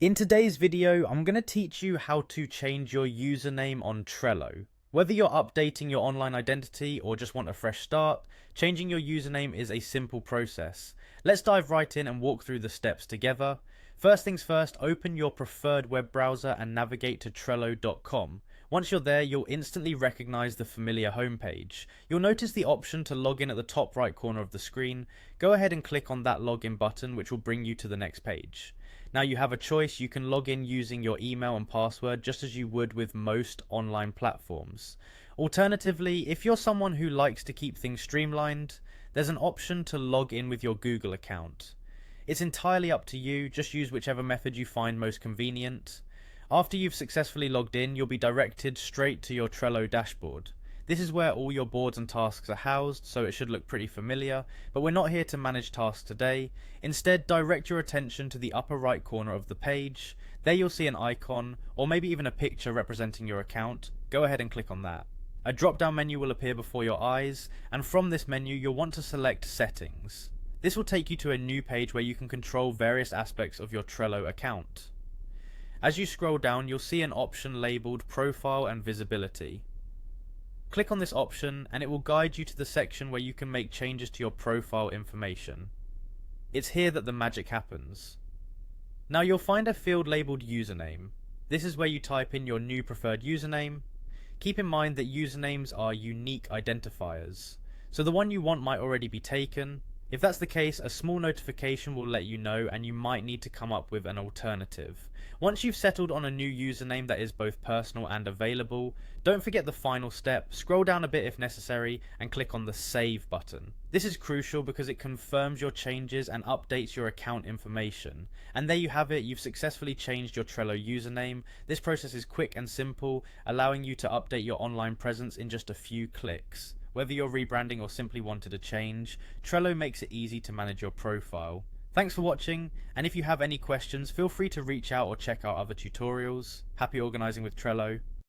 In today's video, I'm going to teach you how to change your username on Trello. Whether you're updating your online identity or just want a fresh start, changing your username is a simple process. Let's dive right in and walk through the steps together. First things first, open your preferred web browser and navigate to Trello.com. Once you're there, you'll instantly recognize the familiar homepage. You'll notice the option to log in at the top right corner of the screen. Go ahead and click on that login button, which will bring you to the next page. Now you have a choice. You can log in using your email and password just as you would with most online platforms. Alternatively, if you're someone who likes to keep things streamlined, there's an option to log in with your Google account. It's entirely up to you, just use whichever method you find most convenient. After you've successfully logged in, you'll be directed straight to your Trello dashboard. This is where all your boards and tasks are housed, so it should look pretty familiar, but we're not here to manage tasks today. Instead, direct your attention to the upper right corner of the page. There you'll see an icon, or maybe even a picture representing your account. Go ahead and click on that. A drop-down menu will appear before your eyes, and from this menu you'll want to select Settings. This will take you to a new page where you can control various aspects of your Trello account. As you scroll down, you'll see an option labeled Profile and Visibility. Click on this option and it will guide you to the section where you can make changes to your profile information. It's here that the magic happens. Now you'll find a field labeled Username. This is where you type in your new preferred username. Keep in mind that usernames are unique identifiers, so the one you want might already be taken. If that's the case, a small notification will let you know and you might need to come up with an alternative. Once you've settled on a new username that is both personal and available, don't forget the final step. Scroll down a bit if necessary and click on the Save button. This is crucial because it confirms your changes and updates your account information. And there you have it, you've successfully changed your Trello username. This process is quick and simple, allowing you to update your online presence in just a few clicks. Whether you're rebranding or simply wanted a change, Trello makes it easy to manage your profile. Thanks for watching, and if you have any questions, feel free to reach out or check out other tutorials. Happy organizing with Trello.